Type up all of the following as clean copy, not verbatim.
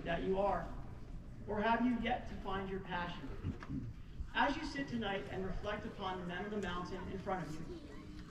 that you are? Or have you yet to find your passion? As you sit tonight and reflect upon the men of the mountain in front of you,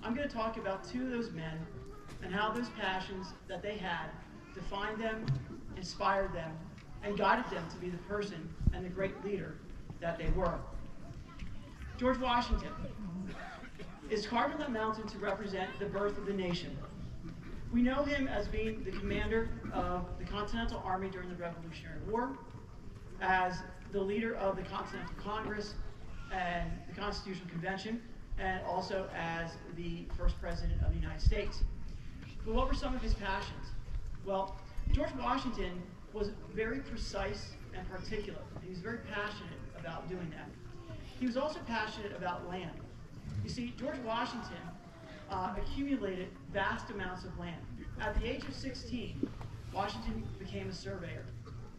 I'm going to talk about two of those men and how those passions that they had defined them, inspired them, and guided them to be the person and the great leader that they were. George Washington is carved on that mountain to represent the birth of the nation. We know him as being the commander of the Continental Army during the Revolutionary War, as the leader of the Continental Congress and the Constitutional Convention, and also as the first president of the United States. But what were some of his passions? Well, George Washington was very precise and particular. He was very passionate about doing that. He was also passionate about land. You see, George Washington accumulated vast amounts of land. At the age of 16, Washington became a surveyor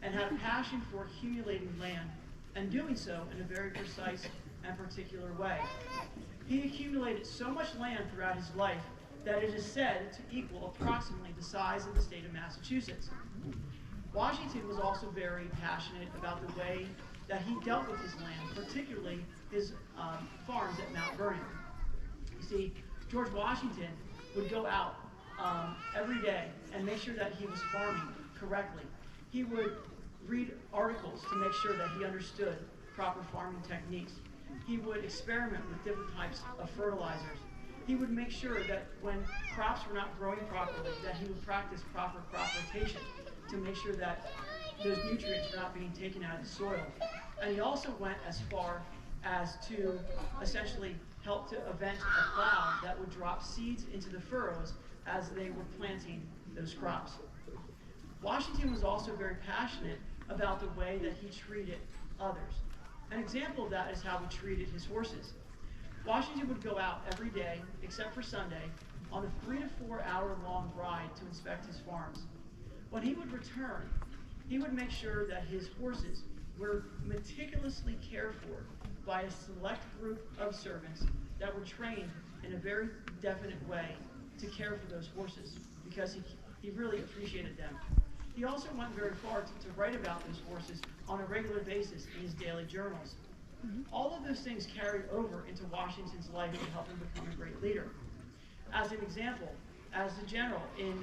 and had a passion for accumulating land and doing so in a very precise and particular way. He accumulated so much land throughout his life that it is said to equal approximately the size of the state of Massachusetts. Washington was also very passionate about the way that he dealt with his land, particularly his farms at Mount Vernon. You see, George Washington would go out every day and make sure that he was farming correctly. He would read articles to make sure that he understood proper farming techniques. He would experiment with different types of fertilizers. He would make sure that when crops were not growing properly, that he would practice proper crop rotation to make sure that those nutrients were not being taken out of the soil. And he also went as far as to essentially help to invent a plow that would drop seeds into the furrows as they were planting those crops. Washington was also very passionate about the way that he treated others. An example of that is how he treated his horses. Washington would go out every day, except for Sunday, on a 3 to 4 hour long ride to inspect his farms. When he would return, he would make sure that his horses were meticulously cared for by a select group of servants that were trained in a very definite way to care for those horses, because he really appreciated them. He also went very far to write about those horses on a regular basis in his daily journals. All of those things carried over into Washington's life to help him become a great leader. As an example, as a general in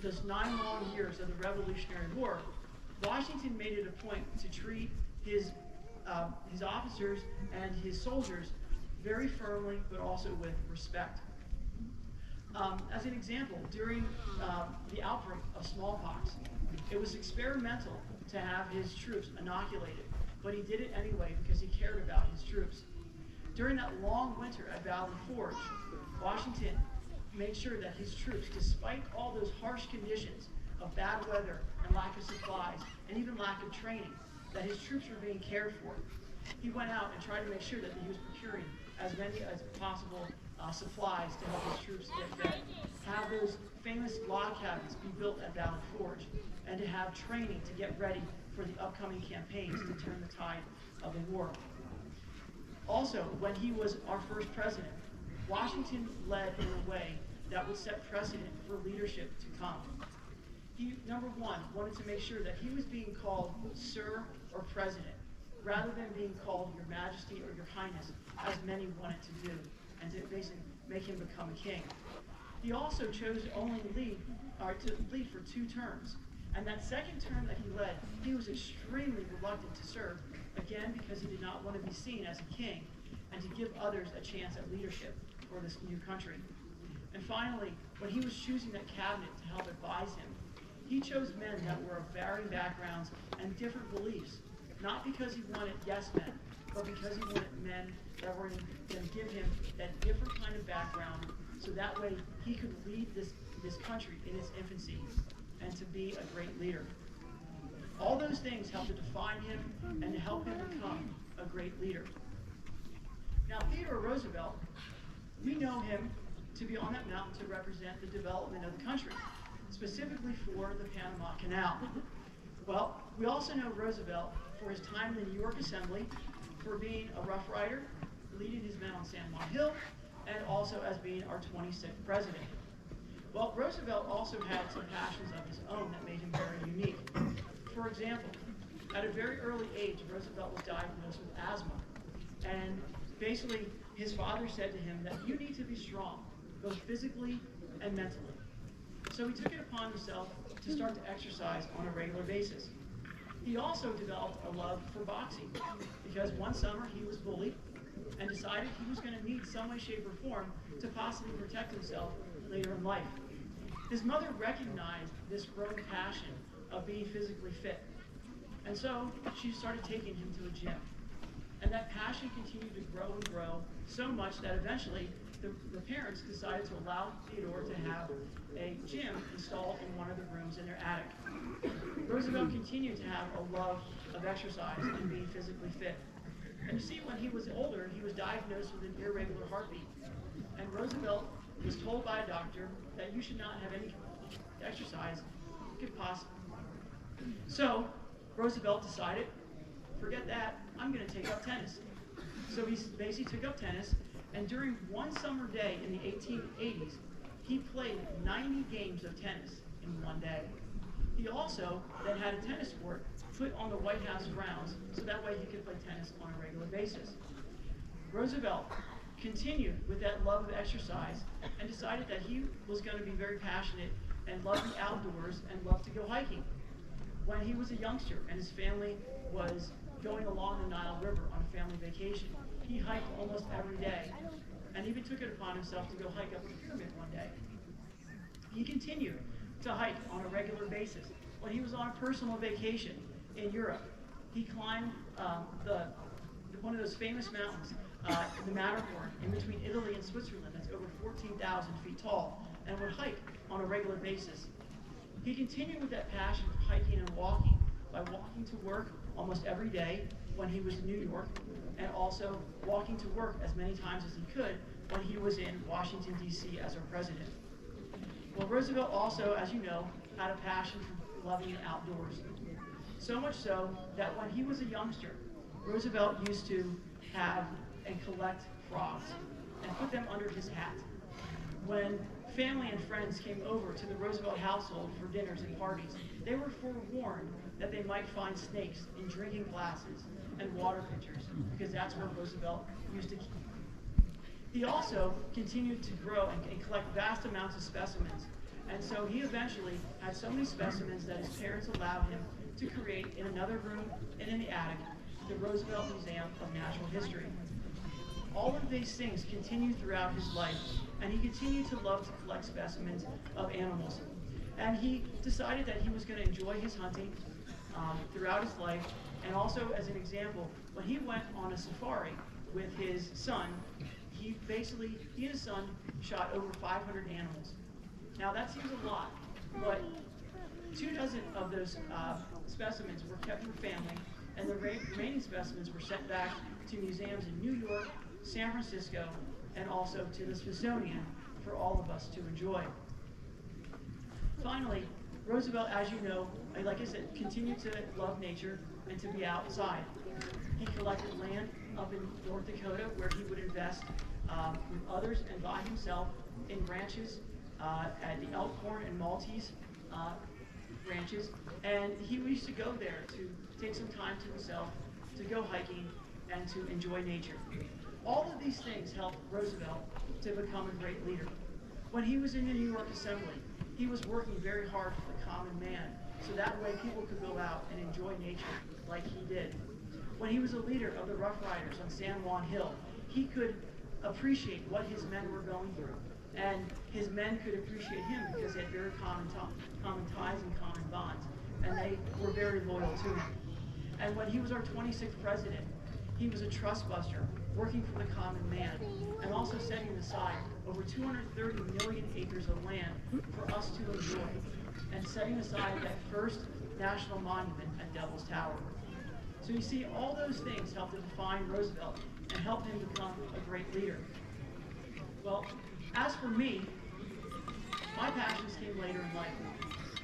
those 9 long years of the Revolutionary War, Washington made it a point to treat his officers and his soldiers very firmly, but also with respect. As an example, during the outbreak of smallpox, it was experimental to have his troops inoculated, but he did it anyway because he cared about his troops. During that long winter at Valley Forge, Washington made sure that his troops, despite all those harsh conditions of bad weather and lack of supplies, and even lack of training, that his troops were being cared for. He went out and tried to make sure that he was procuring as many as possible supplies to help his troops get fed. Have those famous log cabins be built at Valley Forge, and to have training to get ready for the upcoming campaigns to turn the tide of the war. Also, when he was our first president, Washington led in a way that would set precedent for leadership to come. He, number one, wanted to make sure that he was being called Sir or President, rather than being called Your Majesty or Your Highness, as many wanted to do, and to basically make him become a king. He also chose only to lead for 2 terms. And that second term that he led, he was extremely reluctant to serve, again because he did not want to be seen as a king and to give others a chance at leadership for this new country. And finally, when he was choosing that cabinet to help advise him, he chose men that were of varying backgrounds and different beliefs, not because he wanted yes men, but because he wanted men that were going to give him that different kind of background, so that way he could lead this country in its infancy and to be a great leader. All those things helped to define him and to help him become a great leader. Now, Theodore Roosevelt, we know him to be on that mountain to represent the development of the country, specifically for the Panama Canal. Well, we also know Roosevelt for his time in the New York Assembly, for being a Rough Rider, leading his men on San Juan Hill, and also as being our 26th president. Well, Roosevelt also had some passions of his own that made him very unique. For example, at a very early age, Roosevelt was diagnosed with asthma. And basically, his father said to him that you need to be strong, both physically and mentally. So he took it upon himself to start to exercise on a regular basis. He also developed a love for boxing because one summer he was bullied and decided he was going to need some way, shape, or form to possibly protect himself later in life. His mother recognized this growing passion of being physically fit, and so she started taking him to a gym. And that passion continued to grow and grow so much that eventually the parents decided to allow Theodore to have a gym installed in one of the rooms in their attic. Roosevelt continued to have a love of exercise and being physically fit. And you see, when he was older, he was diagnosed with an irregular heartbeat. And Roosevelt was told by a doctor that you should not have any exercise you could possibly. So Roosevelt decided, forget that, I'm going to take up tennis. So he basically took up tennis, and during one summer day in the 1880s, he played 90 games of tennis in one day. He also then had a tennis court put on the White House grounds, so that way he could play tennis on a regular basis. Roosevelt continued with that love of exercise and decided that he was going to be very passionate and loved the outdoors and loved to go hiking. When he was a youngster and his family was going along the Nile River on a family vacation, he hiked almost every day, and even took it upon himself to go hike up the pyramid one day. He continued to hike on a regular basis. When he was on a personal vacation in Europe, he climbed one of those famous mountains, the Matterhorn, in between Italy and Switzerland, that's over 14,000 feet tall, and would hike on a regular basis. He continued with that passion for hiking and walking by walking to work almost every day when he was in New York, and also walking to work as many times as he could when he was in Washington, D.C. as our president. Well, Roosevelt also, as you know, had a passion for loving the outdoors. So much so that when he was a youngster, Roosevelt used to have and collect frogs and put them under his hat. When family and friends came over to the Roosevelt household for dinners and parties, they were forewarned that they might find snakes in drinking glasses and water pitchers, because that's where Roosevelt used to keep. He also continued to grow and collect vast amounts of specimens, and so he eventually had so many specimens that his parents allowed him to create in another room and in the attic the Roosevelt Museum of Natural History. All of these things continued throughout his life, and he continued to love to collect specimens of animals. And he decided that he was going to enjoy his hunting throughout his life, and also, as an example, when he went on a safari with his son, he and his son shot over 500 animals. Now that seems a lot, but 24 of those specimens were kept for family, and the remaining specimens were sent back to museums in New York, San Francisco, and also to the Smithsonian for all of us to enjoy. Finally, Roosevelt, as you know, like I said, continued to love nature and to be outside. He collected land up in North Dakota where he would invest with others and by himself in ranches at the Elkhorn and Maltese ranches, and he used to go there to take some time to himself, to go hiking, and to enjoy nature. All of these things helped Roosevelt to become a great leader. When he was in the New York Assembly, he was working very hard for the common man, so that way people could go out and enjoy nature like he did. When he was a leader of the Rough Riders on San Juan Hill, he could appreciate what his men were going through, and his men could appreciate him because they had very common ties and common bonds, and they were very loyal to him. And when he was our 26th president, he was a trust buster, working for the common man, and also setting aside over 230 million acres of land for us to enjoy, and setting aside that first national monument at Devil's Tower. So you see, all those things helped to define Roosevelt and helped him become a great leader. Well, as for me, my passions came later in life.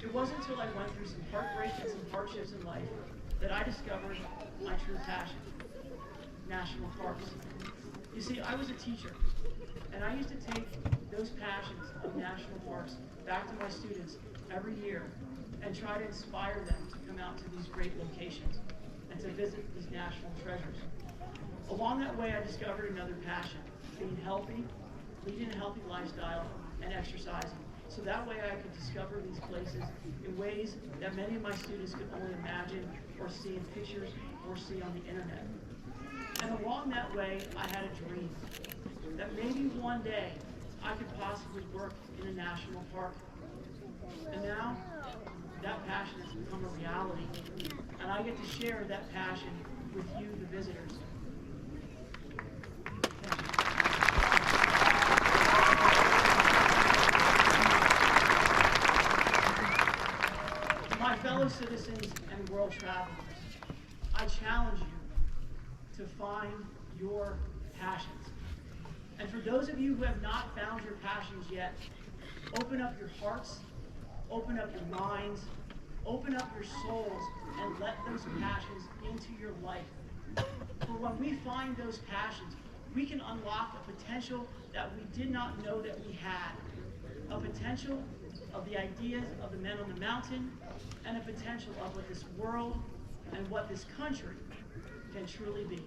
It wasn't until I went through some heartbreak and some hardships in life that I discovered my true passion: national parks. You see, I was a teacher, and I used to take those passions of national parks back to my students every year and try to inspire them to come out to these great locations and to visit these national treasures. Along that way, I discovered another passion, being healthy, leading a healthy lifestyle, and exercising. So that way I could discover these places in ways that many of my students could only imagine or see in pictures or see on the internet. And along that way, I had a dream that maybe one day I could possibly work in a national park. And now, that passion has become a reality, and I get to share that passion with you, the visitors. My fellow citizens and world travelers, I challenge you to find your passions. And for those of you who have not found your passions yet, open up your hearts, open up your minds, open up your souls, and let those passions into your life. For when we find those passions, we can unlock a potential that we did not know that we had. A potential of the ideas of the men on the mountain, and a potential of what this world and what this country can truly be.